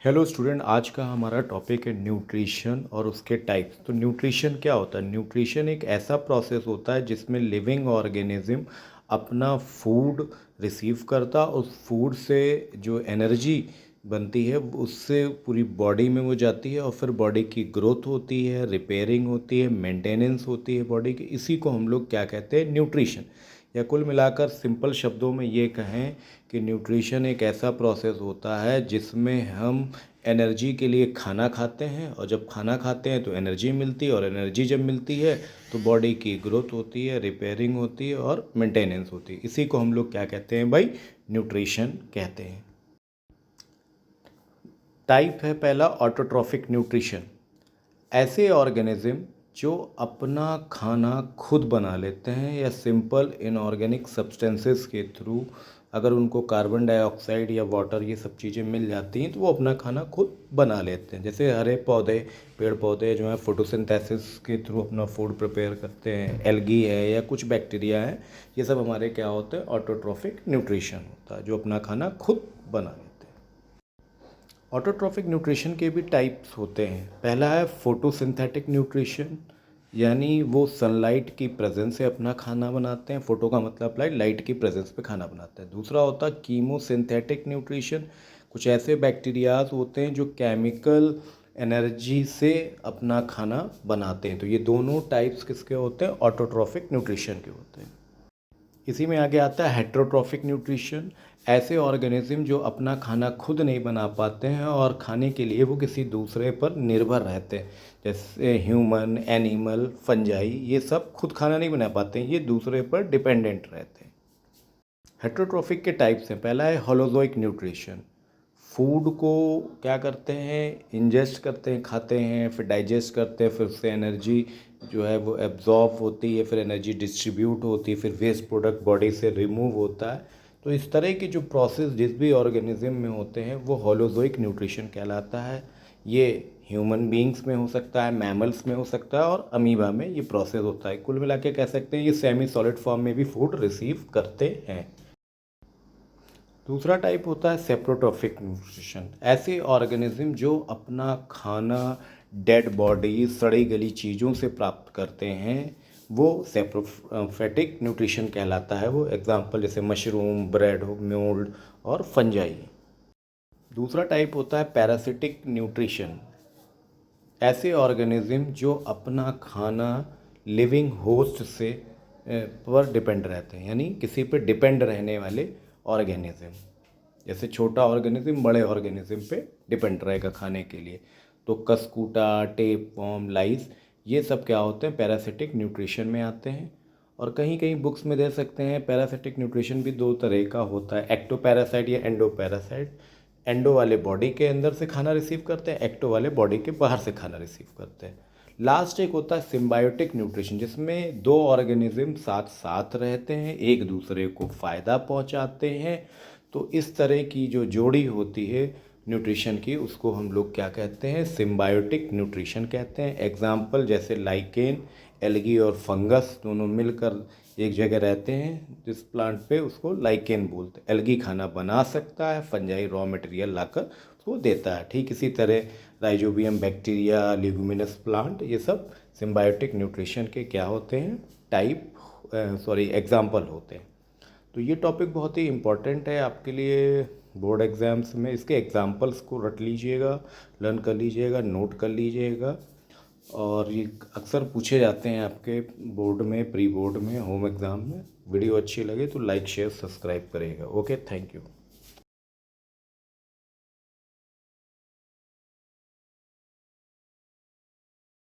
Hello student, आज का हमारा टॉपिक है न्यूट्रिशन और उसके टाइप्स। तो न्यूट्रिशन क्या होता है? न्यूट्रिशन एक ऐसा प्रोसेस होता है जिसमें लिविंग ऑर्गेनिज्म अपना फूड रिसीव करता, उस फूड से जो एनर्जी बनती है उससे पूरी बॉडी में वो जाती है और फिर बॉडी की ग्रोथ होती है, रिपेयरिंग होती है, मेंटेनेंस होती है बॉडी की। इसी को हम लोग क्या कहते हैं? न्यूट्रिशन। या कुल मिलाकर सिंपल शब्दों में ये कहें कि न्यूट्रिशन एक ऐसा प्रोसेस होता है जिसमें हम एनर्जी के लिए खाना खाते हैं, और जब खाना खाते हैं तो एनर्जी मिलती है, और एनर्जी जब मिलती है तो बॉडी की ग्रोथ होती है, रिपेयरिंग होती है और मेंटेनेंस होती है। इसी को हम लोग क्या कहते हैं भाई? न्यूट्रिशन कहते हैं। टाइप है पहला ऑटोट्रॉफिक न्यूट्रिशन। ऐसे ऑर्गेनिज्म जो अपना खाना खुद बना लेते हैं या सिंपल इनऑर्गेनिक सब्सटेंसेस के थ्रू, अगर उनको कार्बन डाइऑक्साइड या वाटर ये सब चीज़ें मिल जाती हैं तो वो अपना खाना खुद बना लेते हैं। जैसे हरे पौधे, पेड़ पौधे जो हैं फोटोसिंथेसिस के थ्रू अपना फूड प्रिपेयर करते हैं, एल्गी है या कुछ बैक्टीरिया है, ये सब हमारे क्या होते हैं? ऑटोट्रॉफिक न्यूट्रिशन होता है, जो अपना खाना खुद बना लेते हैं। ऑटोट्रॉफिक न्यूट्रिशन के भी टाइप्स होते हैं। पहला है फोटोसिंथेटिक न्यूट्रिशन, यानी वो सनलाइट की प्रेजेंस से अपना खाना बनाते हैं। फोटो का मतलब लाइट की प्रेजेंस पे खाना बनाते हैं। दूसरा होता है कीमोसिंथेटिक न्यूट्रिशन। कुछ ऐसे बैक्टीरियाज होते हैं जो केमिकल एनर्जी से अपना खाना बनाते हैं। तो ये दोनों टाइप्स किसके होते हैं? ऑटोट्रॉफिक न्यूट्रिशन के होते हैं। इसी में आगे आता है हेट्रोट्रॉफिक न्यूट्रिशन। ऐसे ऑर्गेनिज्म जो अपना खाना खुद नहीं बना पाते हैं और खाने के लिए वो किसी दूसरे पर निर्भर रहते हैं, जैसे ह्यूमन, एनिमल, फंजाई, ये सब खुद खाना नहीं बना पाते हैं, ये दूसरे पर डिपेंडेंट रहते हैं। हेट्रोट्रॉफिक के टाइप्स हैं। पहला है होलोजोइक न्यूट्रिशन। फूड को क्या करते हैं? इंजेस्ट करते हैं, खाते हैं, फिर डाइजेस्ट करते हैं, फिर उससे एनर्जी जो है वो एब्जॉर्ब होती है, फिर एनर्जी डिस्ट्रीब्यूट होती है, फिर वेस्ट प्रोडक्ट बॉडी से रिमूव होता है। तो इस तरह की जो प्रोसेस जिस भी ऑर्गेनिज्म में होते हैं वो होलोजोइक न्यूट्रिशन कहलाता है। ये ह्यूमन बींग्स में हो सकता है, मैमल्स में हो सकता है, और अमीबा में ये प्रोसेस होता है। कुल मिला के कह सकते हैं ये सेमी सॉलिड फॉर्म में भी फूड रिसीव करते हैं। दूसरा टाइप होता है सेप्रोट्रॉफिक न्यूट्रिशन। ऐसे ऑर्गेनिज्म जो अपना खाना डेड बॉडी, सड़ी गली चीज़ों से प्राप्त करते हैं, वो सेप्रोफेटिक न्यूट्रिशन कहलाता है। वो एग्जांपल जैसे मशरूम, ब्रेड, मोल्ड और फंजाई। दूसरा टाइप होता है पैरासिटिक न्यूट्रिशन। ऐसे ऑर्गेनिज्म जो अपना खाना लिविंग होस्ट से पर डिपेंड रहते हैं, यानी किसी पर डिपेंड रहने वाले ऑर्गेनिज्म। जैसे छोटा ऑर्गेनिज्म बड़े ऑर्गेनिज्म पे डिपेंड रहेगा खाने के लिए। तो कस्कूटा, टेप वॉर्म, लाइस, ये सब क्या होते हैं? पैरासिटिक न्यूट्रिशन में आते हैं। और कहीं कहीं बुक्स में दे सकते हैं पैरासिटिक न्यूट्रिशन भी दो तरह का होता है, एक्टो पैरासाइट या एंडो पैरासाइट। एंडो वाले बॉडी के अंदर से खाना रिसीव करते हैं, एक्टो वाले बॉडी के बाहर से खाना रिसीव करते हैं। लास्ट एक होता है सिम्बायोटिक न्यूट्रिशन, जिसमें दो ऑर्गेनिज्म साथ साथ रहते हैं, एक दूसरे को फ़ायदा पहुंचाते हैं। तो इस तरह की जो जोड़ी होती है न्यूट्रिशन की, उसको हम लोग क्या कहते हैं? सिम्बायोटिक न्यूट्रिशन कहते हैं। एग्जाम्पल जैसे लाइकेन, एल्गी और फंगस दोनों मिलकर एक जगह रहते हैं जिस प्लांट पे, उसको लाइकेन बोलते हैं। एल्गी खाना बना सकता है, फंजाई रॉ मटेरियल लाकर उसको देता है। ठीक इसी तरह राइजोबियम बैक्टीरिया, ल्यूमिनस प्लांट, ये सब सिम्बायोटिक न्यूट्रिशन के क्या होते हैं? टाइप, एग्जाम्पल होते हैं। तो ये टॉपिक बहुत ही इम्पोर्टेंट है आपके लिए बोर्ड एग्ज़ाम्स में। इसके एग्जाम्पल्स को रट लीजिएगा, लर्न कर लीजिएगा, नोट कर लीजिएगा। और ये अक्सर पूछे जाते हैं आपके बोर्ड में, प्री बोर्ड में, होम एग्ज़ाम में। वीडियो अच्छी लगे तो लाइक, शेयर, सब्सक्राइब करिएगा। Okay, thank you.